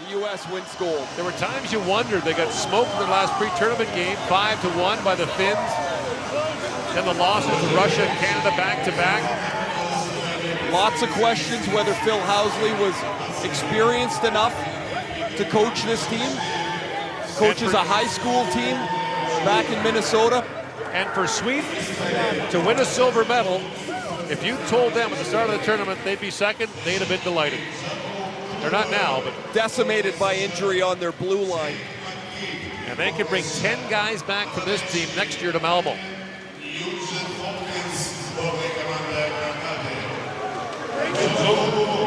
the U.S. wins gold. There were times you wondered. They got smoked in their last pre-tournament game, 5-1 by the Finns. Then the losses to Russia and Canada back-to-back. Lots of questions whether Phil Housley was experienced enough to coach this team. Coaches a high school team back in Minnesota. And for Sweden to win a silver medal, if you told them at the start of the tournament they'd be second, they'd have been delighted. They're not now, but decimated by injury on their blue line. And they can bring 10 guys back from this team next year to Malmo.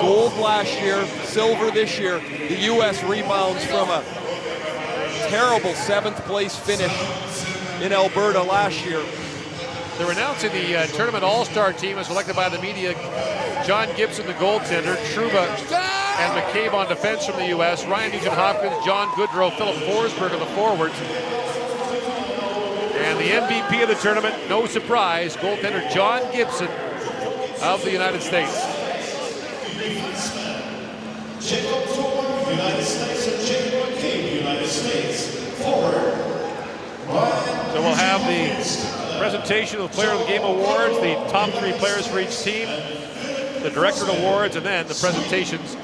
Gold last year, silver this year. The U.S. rebounds from a terrible 7th place finish in Alberta last year. They're announcing the tournament all-star team as selected by the media. John Gibson, the goaltender, Trouba and McCabe on defense from the U.S., Ryan Nugent-Hopkins, John Goodrow, Philip Forsberg are the forwards. And the MVP of the tournament, no surprise, goaltender John Gibson of the United States. So we'll have the presentation of the Player of the Game Awards, the top 3 players for each team, the Directorate Awards, and then the presentations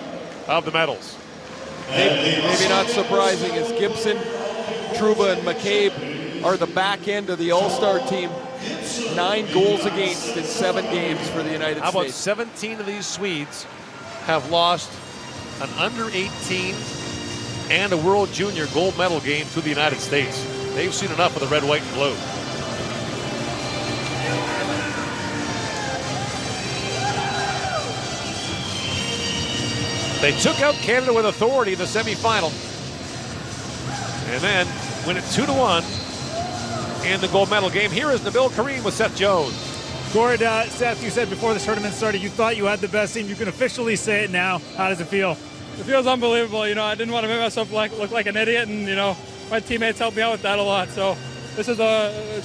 of the medals. Maybe not surprising as Gibson, Trouba, and McCabe are the back end of the All-Star team. 9 goals against in 7 games for the United States. How about 17 of these Swedes have lost an under-18 and a World Junior gold medal game to the United States. They've seen enough of the red, white, and blue. They took out Canada with authority in the semifinal. And then win it 2-1 in the gold medal game. Here is Nabil Karim with Seth Jones. Gord, Seth, you said before the tournament started you thought you had the best team. You can officially say it now. How does it feel? It feels unbelievable. You know, I didn't want to make myself look like an idiot, and you know, my teammates helped me out with that a lot. So this is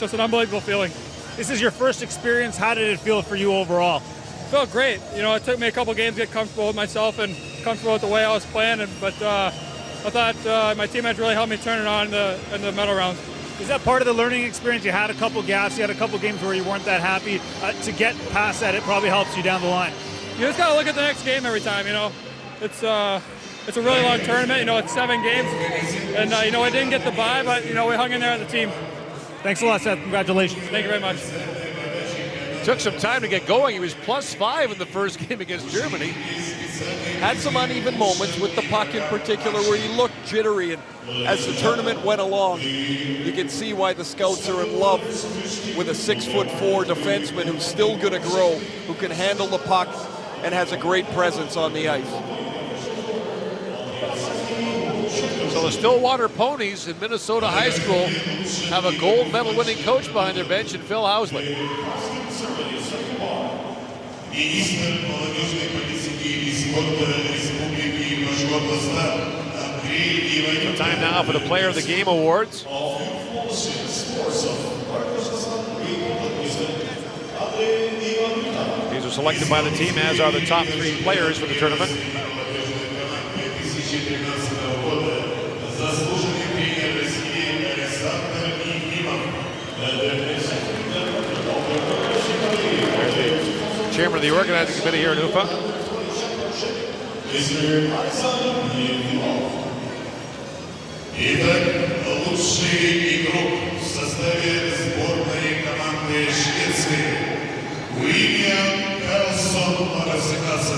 just an unbelievable feeling. This is your first experience. How did it feel for you overall? It felt great. You know, it took me a couple games to get comfortable with myself and comfortable with the way I was playing. But I thought my teammates really helped me turn it on in the medal rounds. Is that part of the learning experience? You had a couple gaps, you had a couple games where you weren't that happy. To get past that, it probably helps you down the line. You just got to look at the next game every time, you know. It's a really long tournament, you know, it's 7 games. And, you know, I didn't get the bye, but, you know, we hung in there as a team. Thanks a lot, Seth. Congratulations. Thank you very much. Took some time to get going. He was +5 in the first game against Germany. Had some uneven moments with the puck in particular where he looked jittery, and as the tournament went along, you can see why the scouts are in love with a 6'4" defenseman who's still going to grow, who can handle the puck and has a great presence on the ice. So the Stillwater Ponies in Minnesota High School have a gold medal winning coach behind their bench in Phil Housley. So time now for the Player of the Game Awards. These are selected by the team, as are the top 3 players for the tournament. Chairman of the organizing committee here in Ufa.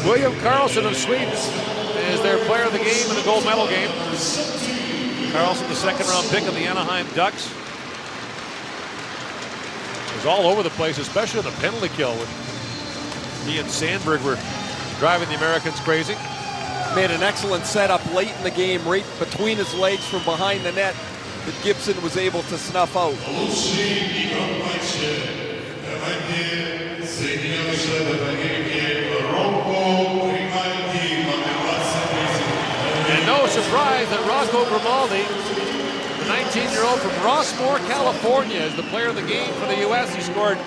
William Karlsson of Sweden is their player of the game in the gold medal game. Karlsson, the 2nd-round pick of the Anaheim Ducks. Was all over the place, especially on the penalty kill when he and Sandberg were driving the Americans crazy. Made an excellent setup late in the game, right between his legs from behind the net, that Gibson was able to snuff out. And no surprise that Rocco Grimaldi, the 19-year-old from Rossmore, California, is the player of the game for the U.S. He scored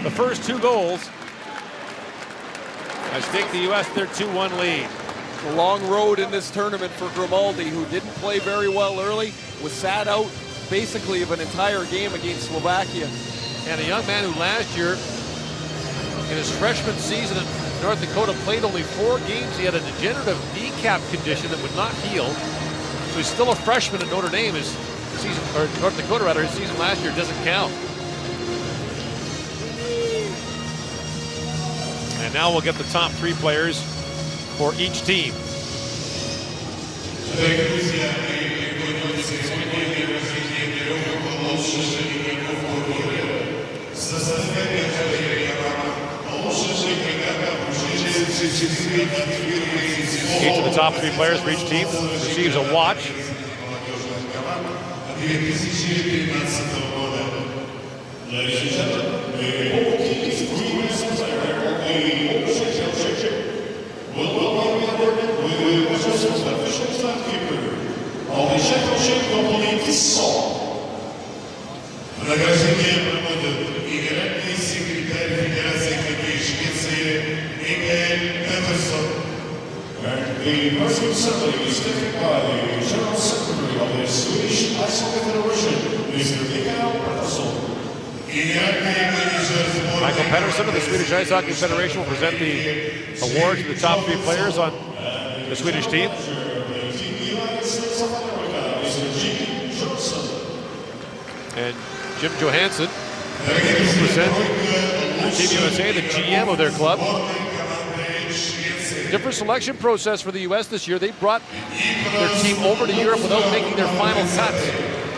the first 2 goals as take the U.S. their 2-1 lead. a long road in this tournament for Grimaldi, who didn't play very well early, was sat out basically of an entire game against Slovakia. And a young man who last year, in his freshman season in North Dakota, played only 4 games. He had a degenerative kneecap condition that would not heal. So he's still a freshman at Notre Dame. His season, or North Dakota rather, his season last year doesn't count. And now we'll get the top 3 players for each team. Each of the top 3 players for each team receives a watch. The Personal Assembly is taken by the General Secretary of the Swedish Ice Hockey Federation, Mr. Mikael Pettersson. Michael Pettersson of the Swedish Ice Hockey Federation will present the award to the top 3 players on the Swedish team. And Jim Johansson will present Team USA, the GM of their club. Different selection process for the U.S. this year. They brought their team over to Europe without making their final cuts.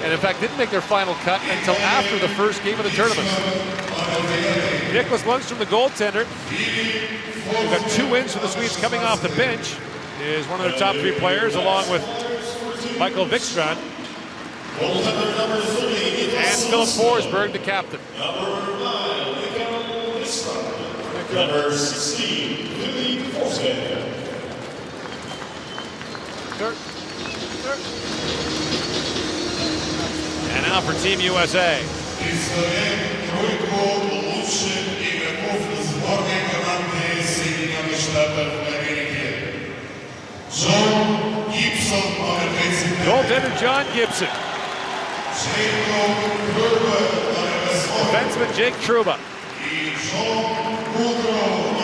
And in fact, didn't make their final cut until after the first game of the tournament. Nicholas Lundstrom, the goaltender, who got 2 wins for the Swedes coming off the bench, is one of their top 3 players, along with Michael Wikstrand. And Philip Forsberg, the captain. Number 16, Philip Forsberg. And now for Team USA. Goaltender John Gibson. Defenseman Jake Trouba.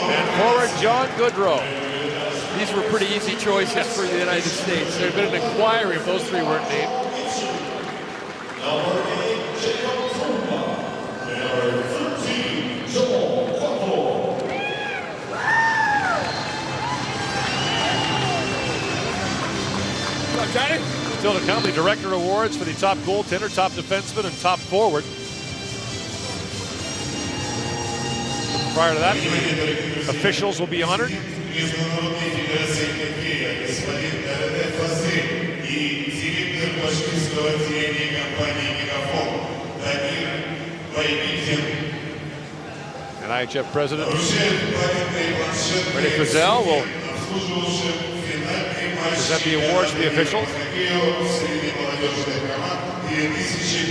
And forward John Goodrow. These were pretty easy choices for the United States. There had been an inquiry if those 3 weren't named. Still to come, the Director Awards for the top goaltender, top defenseman, and top forward. Prior to that, officials will be honored. And IIHF President Renee Frizzell will present the awards to the officials,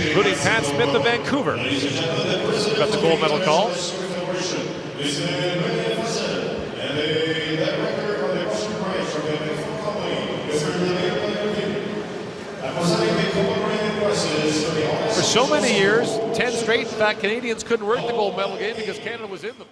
including Pat Smith of Vancouver, who got the gold medal call. For so many years, 10 straight, in fact, Canadians couldn't work the gold medal game because Canada was in them.